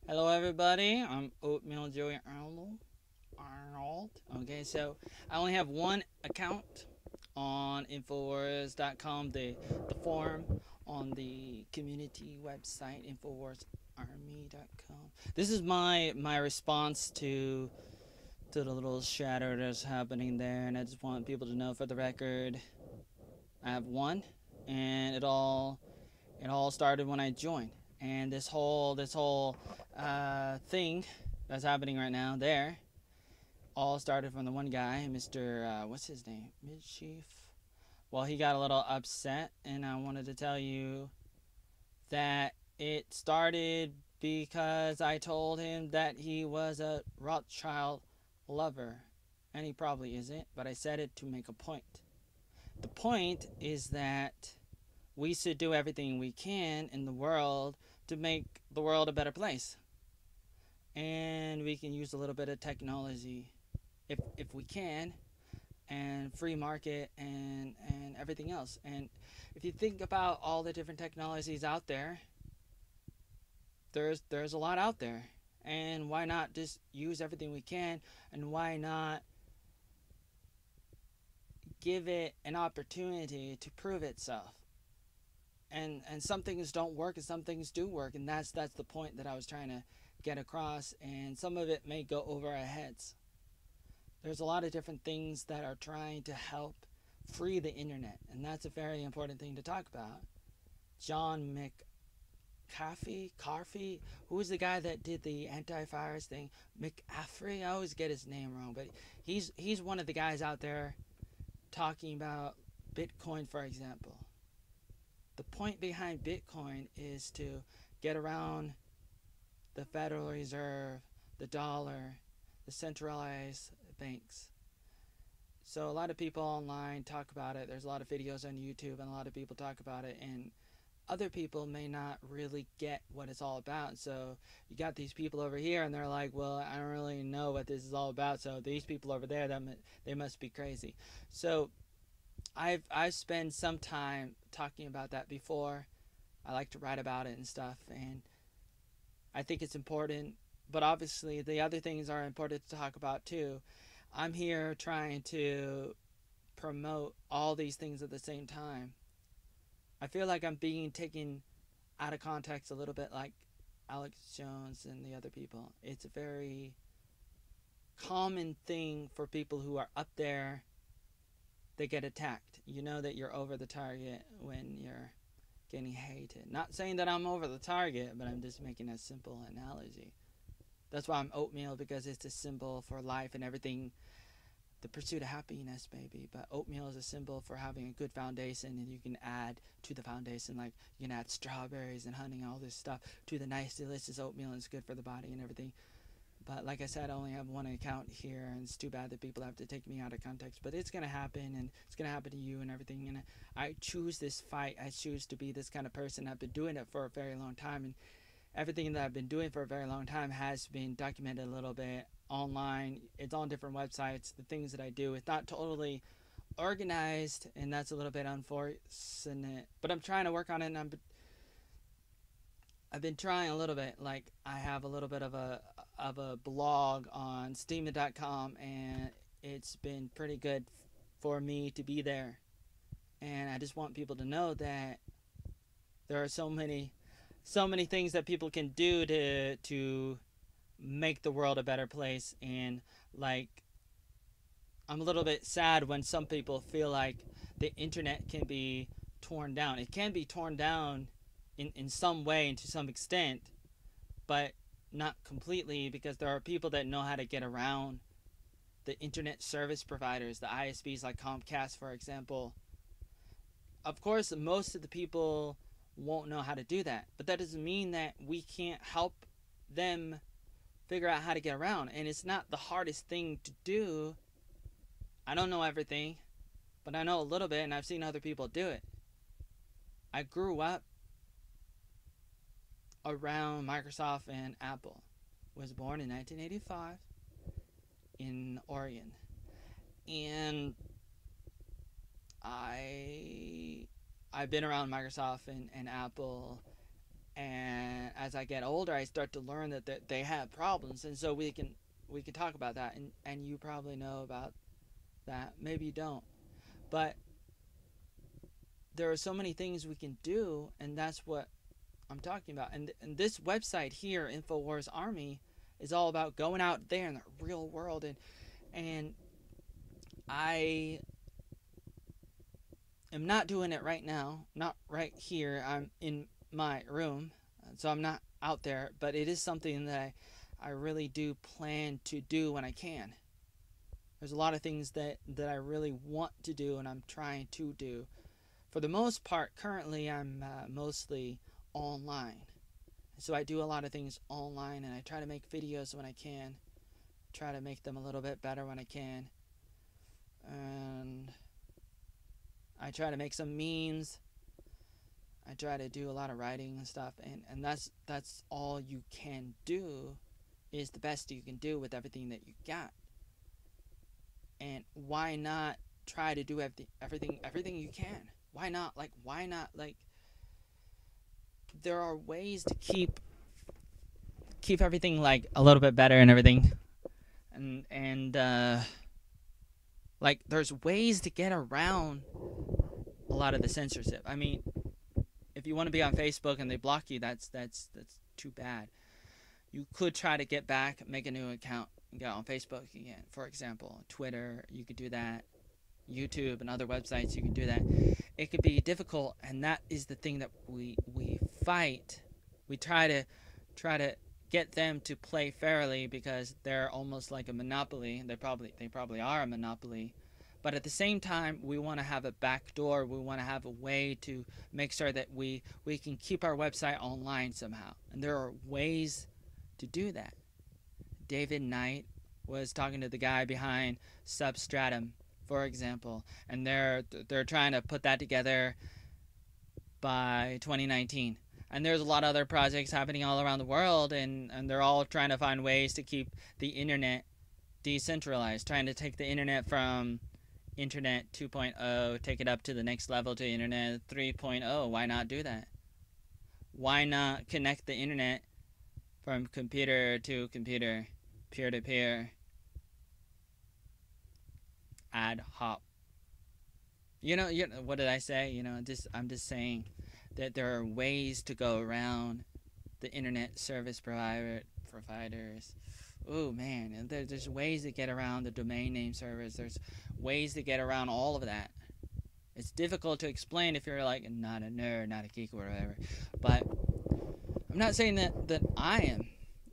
Hello, everybody. I'm Oatmeal Joey Arnold. Okay, so I only have one account on Infowars.com, the forum on the community website, InfowarsArmy.com. This is my response to the little shatter that's happening there, and I just want people to know for the record, I have one, and it all started when I joined, and this whole thing that's happening right now there all started from the one guy, Mr. What's his name, Midchief. Well, he got a little upset, and I wanted to tell you that it started because I told him that he was a Rothschild lover, and he probably isn't, but I said it to make a point. The point is that we should do everything we can in the world to make the world a better place. And we can use a little bit of technology if we can, and free market and everything else. And if you think about all the different technologies out there, there's a lot out there. And why not just use everything we can, and why not give it an opportunity to prove itself? And some things don't work and some things do work, and that's the point that I was trying to get across, and some of it may go over our heads. There's a lot of different things that are trying to help free the internet, and that's a very important thing to talk about. John Carfy, who was the guy that did the antivirus thing? McAfee, I always get his name wrong, but he's one of the guys out there talking about Bitcoin, for example. The point behind Bitcoin is to get around the Federal Reserve, the dollar, the centralized banks. So a lot of people online talk about it. There's a lot of videos on YouTube, and a lot of people talk about it, and other people may not really get what it's all about. So you got these people over here, and they're like, well, I don't really know what this is all about, so these people over there, they must be crazy. So I've spent some time talking about that before. I like to write about it and stuff, and I think it's important. But obviously, the other things are important to talk about too. I'm here trying to promote all these things at the same time. I feel like I'm being taken out of context a little bit, like Alex Jones and the other people. It's a very common thing for people who are up there. They get attacked. You know that you're over the target when you're getting hated. Not saying that I'm over the target, but I'm just making a simple analogy. That's why I'm oatmeal, because it's a symbol for life and everything, the pursuit of happiness, baby. But oatmeal is a symbol for having a good foundation, and you can add to the foundation, like you can add strawberries and honey and all this stuff to the nice, delicious oatmeal, and it's good for the body and everything. But like I said, I only have one account here, and it's too bad that people have to take me out of context. But it's gonna happen, and it's gonna happen to you and everything. And I choose this fight. I choose to be this kind of person. I've been doing it for a very long time, and everything that I've been doing for a very long time has been documented a little bit online. It's on different websites. The things that I do, it's not totally organized, and that's a little bit unfortunate. But I'm trying to work on it, and I've been trying a little bit. Like, I have a little bit of a blog on steam.com, and it's been pretty good for me to be there. And I just want people to know that there are so many things that people can do to make the world a better place. And like, I'm a little bit sad when some people feel like the internet can be torn down. It can be torn down in some way and to some extent, but not completely, because there are people that know how to get around the internet service providers, the ISPs like Comcast, for example. Of course, most of the people won't know how to do that, but that doesn't mean that we can't help them figure out how to get around. And it's not the hardest thing to do. I don't know everything, but I know a little bit, and I've seen other people do it. I grew up around Microsoft and Apple. Was born in 1985 in Oregon, and I've been around Microsoft and Apple And as I get older, I start to learn that they have problems, and so we can talk about that. And you probably know about that. Maybe you don't, but there are so many things we can do, and that's what I'm talking about. And this website here, InfoWars Army, is all about going out there in the real world. And I am not doing it right now, not right here. I'm in my room, so I'm not out there, but it is something that I really do plan to do when I can. There's a lot of things that I really want to do, and I'm trying to do. For the most part, currently, I'm mostly online. So I do a lot of things online, and I try to make videos when I can. Try to make them a little bit better when I can. And I try to make some memes. I try to do a lot of writing and stuff. And that's all you can do, is the best you can do with everything that you got. And why not try to do everything you can? Why not? There are ways to keep everything like a little bit better and everything. And there's ways to get around a lot of the censorship. I mean, if you want to be on Facebook and they block you, that's too bad. You could try to get back, make a new account, and get on Facebook again. For example, Twitter, you could do that. YouTube and other websites, you can do that. It could be difficult, and that is the thing that we fight. We try to get them to play fairly, because they're almost like a monopoly. They probably are a monopoly. But at the same time, we want to have a back door. We want to have a way to make sure that we can keep our website online somehow. And there are ways to do that. David Knight was talking to the guy behind Substratum, for example, and they're trying to put that together by 2019. And there's a lot of other projects happening all around the world, and they're all trying to find ways to keep the internet decentralized, trying to take the internet from Internet 2.0, take it up to the next level to Internet 3.0. Why not do that? Why not connect the internet from computer to computer, peer-to-peer, ad hoc? You know, what did I say? I'm just saying that there are ways to go around the internet service providers. Oh man, there's ways to get around the domain name servers. There's ways to get around all of that. It's difficult to explain if you're like not a nerd, not a geek, or whatever. But I'm not saying that I am.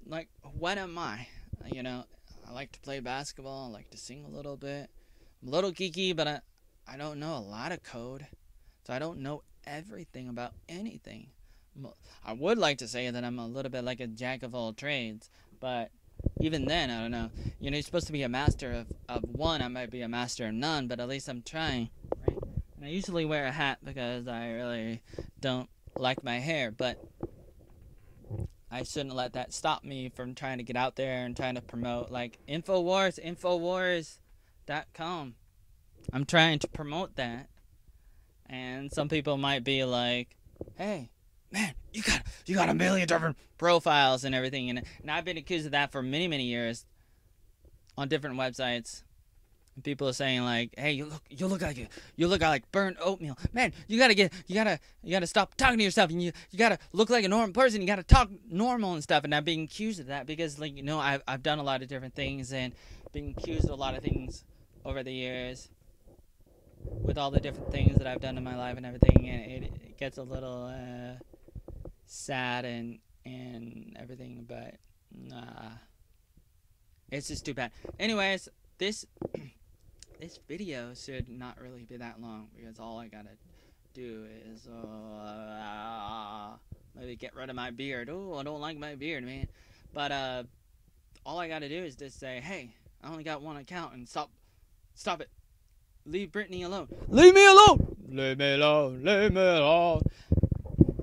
Like, what am I? I like to play basketball. I like to sing a little bit. I'm a little geeky, but I don't know a lot of code. So I don't know everything about anything. I would like to say that I'm a little bit like a jack of all trades, but even then, I don't know. You're supposed to be a master of one. I might be a master of none, but at least I'm trying, right? And I usually wear a hat because I really don't like my hair, but I shouldn't let that stop me from trying to get out there and trying to promote, like, Infowars.com. I'm trying to promote that. And some people might be like, hey, man, you got a million different profiles and everything. And I've been accused of that for many, many years on different websites. And people are saying like, hey, you look like burnt oatmeal. Man, you gotta stop talking to yourself, and you gotta look like a normal person. You gotta talk normal and stuff. And I'm being accused of that because, like, I've done a lot of different things and been accused of a lot of things over the years, with all the different things that I've done in my life and everything, and it gets a little sad and everything, but nah, it's just too bad. Anyways, this video should not really be that long, because all I gotta do is maybe get rid of my beard. Oh, I don't like my beard, man. But all I gotta do is just say, hey, I only got one account, and stop it. Leave Britney alone. Leave me alone. Leave me alone. Leave me alone.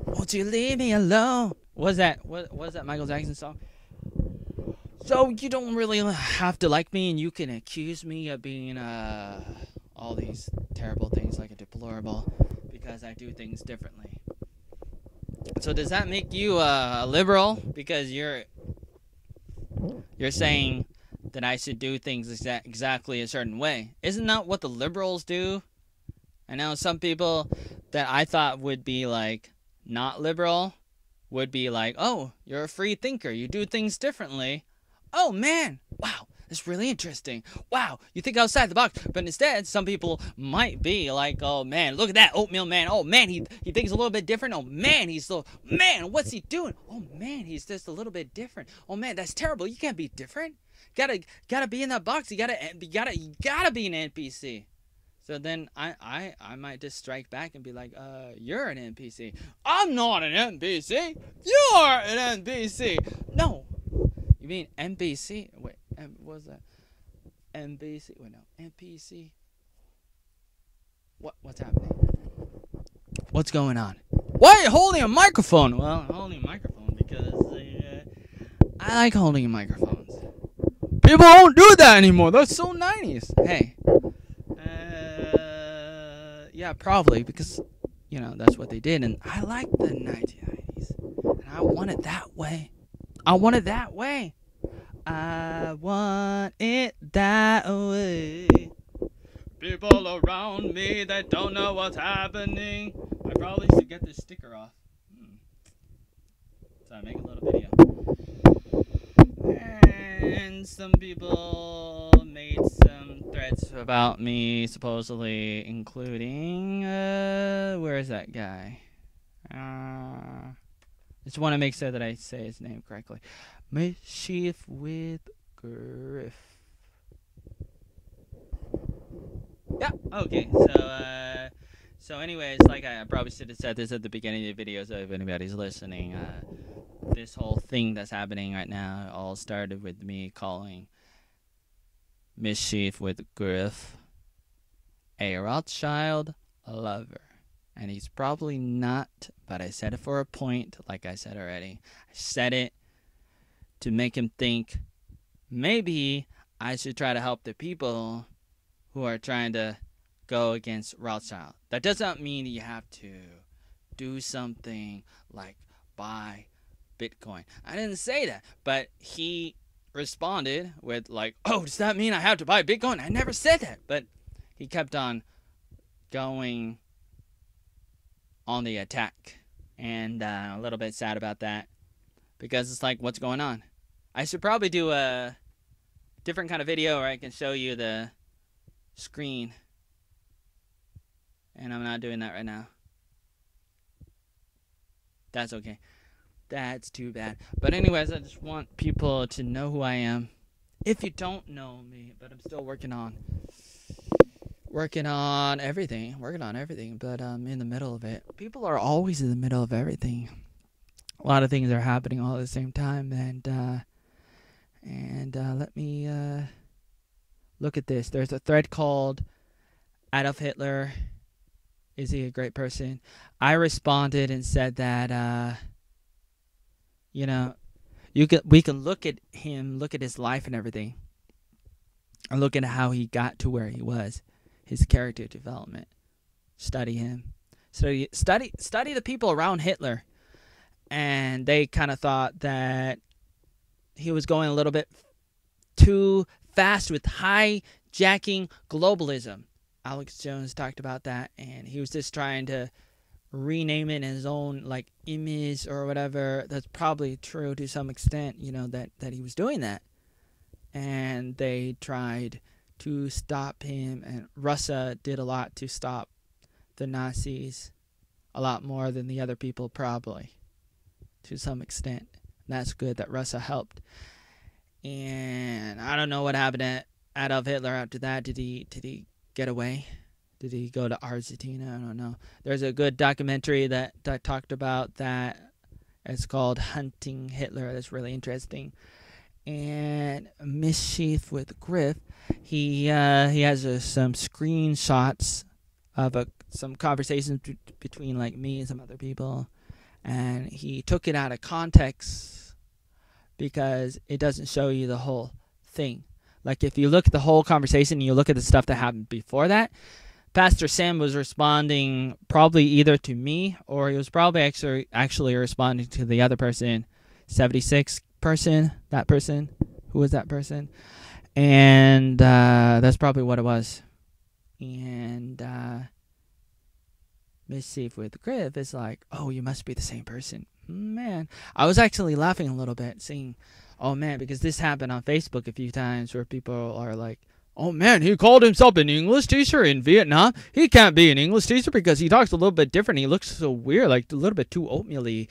Won't you leave me alone? What's that? What was that Michael Jackson song? So you don't really have to like me, and you can accuse me of being all these terrible things, like a deplorable, because I do things differently. So does that make you a liberal? Because you're saying that I should do things exactly a certain way. Isn't that what the liberals do? I know some people that I thought would be like not liberal would be like, oh, you're a free thinker. You do things differently. Oh, man. Wow. That's really interesting. Wow. You think outside the box. But instead, some people might be like, oh, man, look at that oatmeal man. Oh, man, he thinks a little bit different. Oh, man, man, what's he doing? Oh, man, he's just a little bit different. Oh, man, that's terrible. You can't be different. Gotta be in that box. You gotta be an NPC. So then I might just strike back and be like, you're an NPC. I'm not an NPC. You're an NPC. No. You mean NPC? Wait, what was that? NPC? Wait, no. NPC? What's happening? What's going on? Why are you holding a microphone? Well, I'm holding a microphone because I like holding microphones. People don't do that anymore. That's so 90s. Hey. Yeah, probably, because, that's what they did, and I like the 1990s, and I want it that way. I want it that way. People around me that don't know what's happening. I probably should get this sticker off. So I make a little video. And some people made some threats about me, supposedly, including, where is that guy? Just want to make sure that I say his name correctly. Mischief with Griff. Yeah, okay, so anyways, like I probably should have said this at the beginning of the video, so if anybody's listening, this whole thing that's happening right now all started with me calling Mischief with Griff a Rothschild lover. And he's probably not, but I said it for a point, like I said already. I said it to make him think maybe I should try to help the people who are trying to go against Rothschild. That does not mean you have to do something like buy Bitcoin. I didn't say that, but he responded with like, oh, does that mean I have to buy Bitcoin? I never said that, but he kept on going on the attack, and a little bit sad about that, because it's like, what's going on? I should probably do a different kind of video where I can show you the screen, and I'm not doing that right now. That's okay. That's too bad. But anyways, I just want people to know who I am. If you don't know me, but I'm still working on everything, but I'm in the middle of it. People are always in the middle of everything. A lot of things are happening all at the same time, and let me look at this. There's a thread called Adolf Hitler. Is he a great person? I responded and said that we can look at him, look at his life and everything, and look at how he got to where he was. His character development. Study him. Study the people around Hitler. And they kind of thought that he was going a little bit too fast with hijacking globalism. Alex Jones talked about that, and he was just trying to rename it in his own like image or whatever. That's probably true to some extent, that he was doing that. And they tried to stop him, and Russia did a lot to stop the Nazis, a lot more than the other people probably, to some extent. And that's good that Russia helped. And I don't know what happened to Adolf Hitler after that. Did he get away? Did he go to Argentina? I don't know. There's a good documentary that talked about that. It's called Hunting Hitler. That's really interesting. And Mischief with Griff, he has some screenshots of some conversations between like me and some other people, and he took it out of context because it doesn't show you the whole thing. Like if you look at the whole conversation and you look at the stuff that happened before that, Pastor Sam was responding probably either to me or he was probably actually responding to the other person, 76 person, that person. Who was that person? And that's probably what it was. And Mischief with Griff is like, oh, you must be the same person. Man, I was actually laughing a little bit seeing, oh man, because this happened on Facebook a few times where people are like, oh man, he called himself an English teacher in Vietnam. He can't be an English teacher because he talks a little bit different. He looks so weird, like a little bit too oatmeal-y.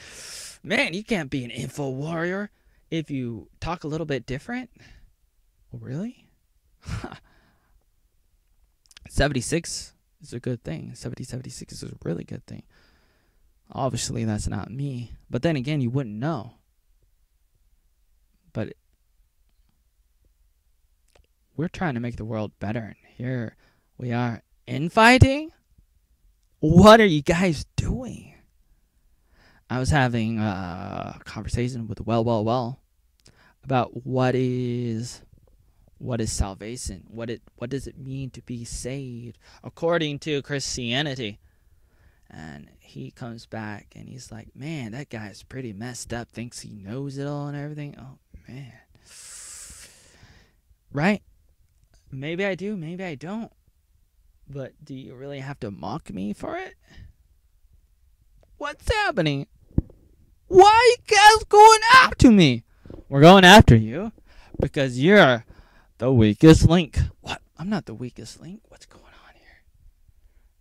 Man, you can't be an info warrior if you talk a little bit different. Oh, really? 76 is a good thing. 76 is a really good thing. Obviously, that's not me. But then again, you wouldn't know. But we're trying to make the world better. And here we are infighting? What are you guys doing? I was having a conversation with well about what is salvation? What does it mean to be saved according to Christianity? And he comes back and he's like, man, that guy's pretty messed up, thinks he knows it all and everything. Oh, man. Right? Maybe I do, maybe I don't. But do you really have to mock me for it? What's happening? Why are you guys going after me? We're going after you because you're the weakest link. What? I'm not the weakest link. What's going on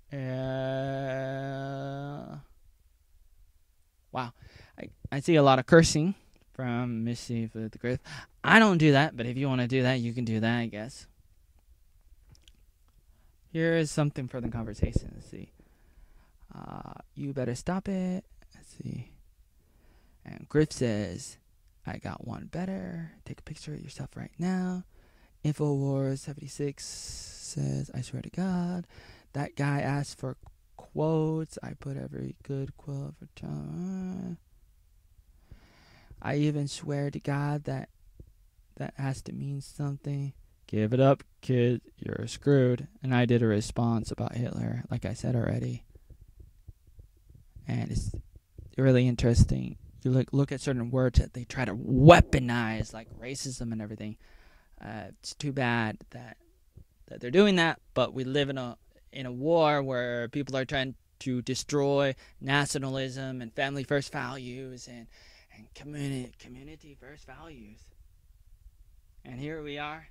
here? Wow. I see a lot of cursing from Mischief with the Griff. I don't do that, but if you want to do that, you can do that, I guess. Here is something for the conversation. Let's see. You better stop it. Let's see. And Griff says, I got one better. Take a picture of yourself right now. Infowars76 says, I swear to God. That guy asked for quotes. I put every good quote for time. I even swear to God that has to mean something. Give it up, kid. You're screwed. And I did a response about Hitler, like I said already. And it's really interesting. You look at certain words that they try to weaponize, like racism and everything. It's too bad that they're doing that, but we live in a war where people are trying to destroy nationalism and family first values and community first values. And here we are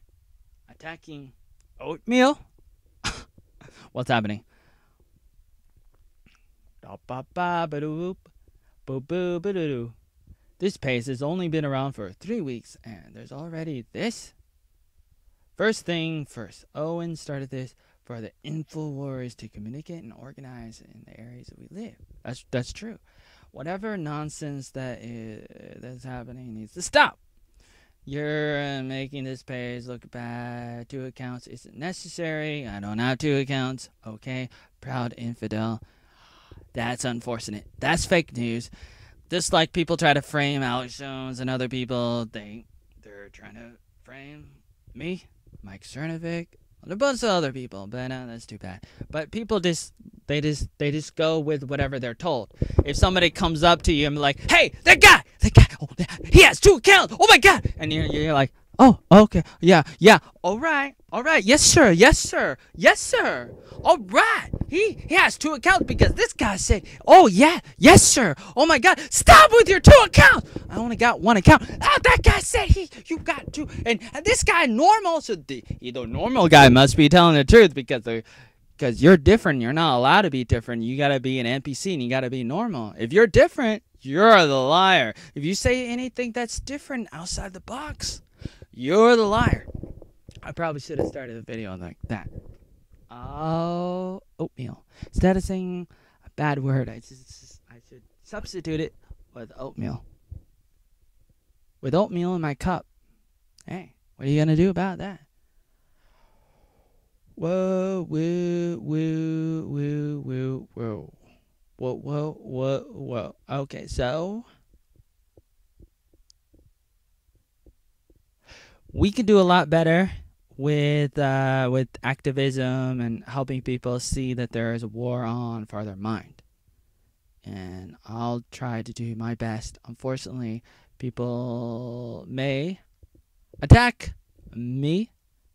attacking oatmeal. What's happening? This page has only been around for 3 weeks, and there's already this. First thing first, Owen started this for the InfoWars to communicate and organize in the areas that we live. That's true. Whatever nonsense that's happening needs to stop. You're making this page look bad. 2 accounts isn't necessary. I don't have 2 accounts. Okay, proud infidel. That's unfortunate. That's fake news. Just like people try to frame Alex Jones and other people, they're trying to frame me, Mike Cernovic, and a bunch of other people. But that's too bad. But people just go with whatever they're told. If somebody comes up to you and be like, "Hey, that guy, oh, he has 2 accounts. Oh my God!" and you're like, "Oh, okay, yeah, all right, yes sir. All right, he has 2 accounts because this guy said, oh yeah, yes sir. Oh my God, stop with your 2 accounts. I only got 1 account. Oh, that guy said you got 2, and this guy normal. So the normal guy must be telling the truth because you're different. You're not allowed to be different. You gotta be an NPC and you gotta be normal. If you're different, you're the liar. If you say anything that's different outside the box, you're the liar. I probably should have started a video like that. Oh, oatmeal. Instead of saying a bad word, I should substitute it with oatmeal. With oatmeal in my cup. Hey, what are you gonna do about that? Whoa. Okay, so we could do a lot better with activism and helping people see that there is a war on for their mind. And I'll try to do my best. Unfortunately, people may attack me.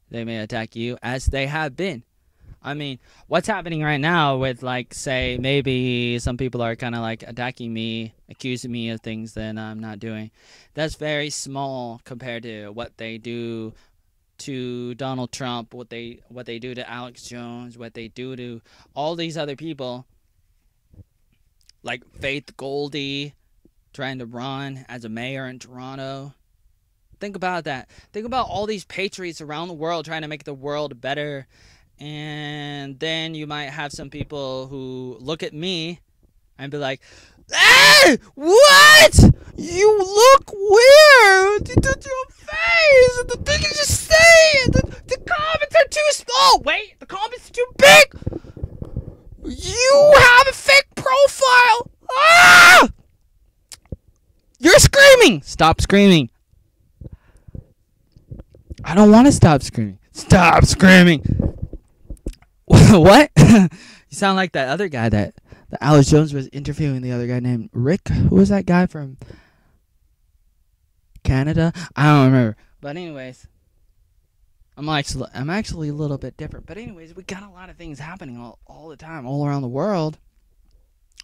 They may attack you, as they have been. I mean, what's happening right now with, like, say, maybe some people are kind of like attacking me, accusing me of things that I'm not doing. That's very small compared to what they do to Donald Trump, what they do to Alex Jones, what they do to all these other people, like Faith Goldie trying to run as a mayor in Toronto. Think about that. Think about all these patriots around the world trying to make the world better. And then you might have some people who look at me and be like, "Hey, what? You look weird. You touch your face. The thing is just saying. The comments are too small. Wait, the comments are too big. You have a fake profile. Ah! You're screaming. Stop screaming. I don't want to stop screaming. Stop screaming." What? You sound like that other guy that Alex Jones was interviewing, the other guy named Rick. Who was that guy from Canada? I don't remember. But anyways, I'm actually a little bit different. But anyways, we got a lot of things happening all the time, all around the world.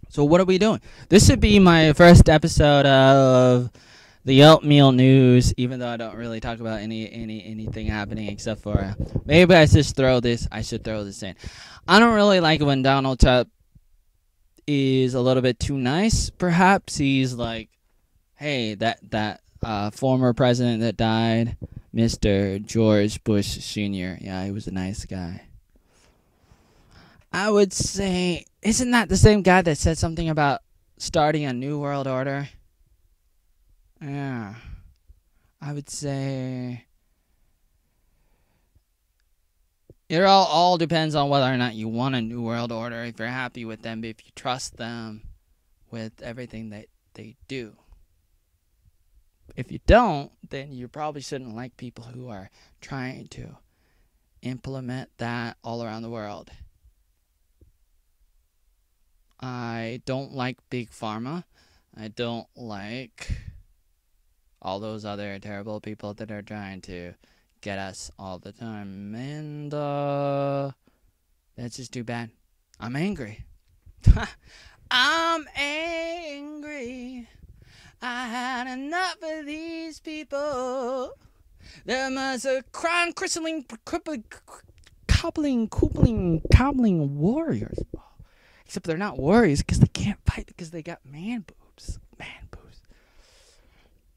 So what are we doing? This should be my first episode of the oatmeal news, even though I don't really talk about anything happening except for maybe I should throw this in. I don't really like it when Donald Trump is a little bit too nice. Perhaps he's like, hey, that former president that died, Mr. George Bush Sr. Yeah, he was a nice guy. I would say, isn't that the same guy that said something about starting a new world order? Yeah, I would say it all depends on whether or not you want a new world order, if you're happy with them, if you trust them with everything that they do. If you don't, then you probably shouldn't like people who are trying to implement that all around the world. I don't like Big Pharma. I don't like all those other terrible people that are trying to get us all the time. And that's just too bad. I'm angry. I'm angry. I had enough of these people. There must a crime crystalline cobbling warriors. Except they're not warriors because they can't fight because they got man boobs.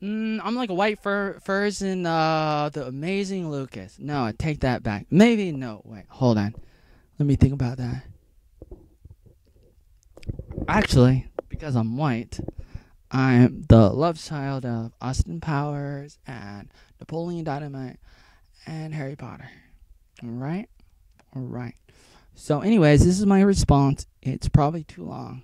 I'm like a white furs in the Amazing Lucas. No, I take that back. Maybe no. Wait, hold on. Let me think about that. Actually, because I'm white, I'm the love child of Austin Powers and Napoleon Dynamite and Harry Potter. Alright? Alright. So anyways, this is my response. It's probably too long.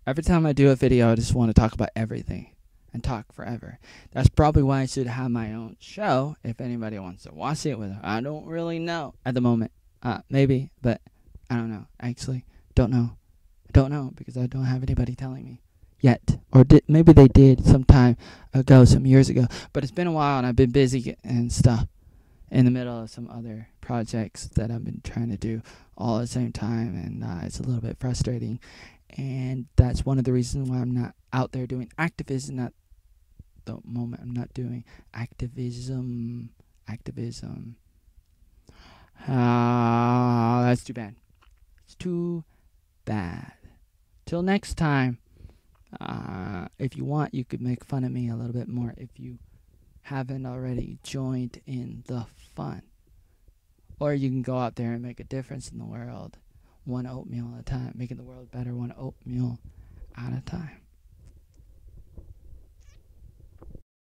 Every time I do a video, I just want to talk about everything and talk forever. That's probably why I should have my own show if anybody wants to watch it with her. I don't really know at the moment. Maybe, but I don't know. Actually, don't know. I don't know because I don't have anybody telling me yet. Or maybe they did some time ago, some years ago. But it's been a while and I've been busy and stuff in the middle of some other projects that I've been trying to do all at the same time. And it's a little bit frustrating. And that's one of the reasons why I'm not out there doing activism. At the moment, I'm not doing activism. That's too bad. It's too bad. Till next time, if you want, you could make fun of me a little bit more if you haven't already joined in the fun. Or you can go out there and make a difference in the world, one oatmeal at a time, making the world better, one oatmeal at a time.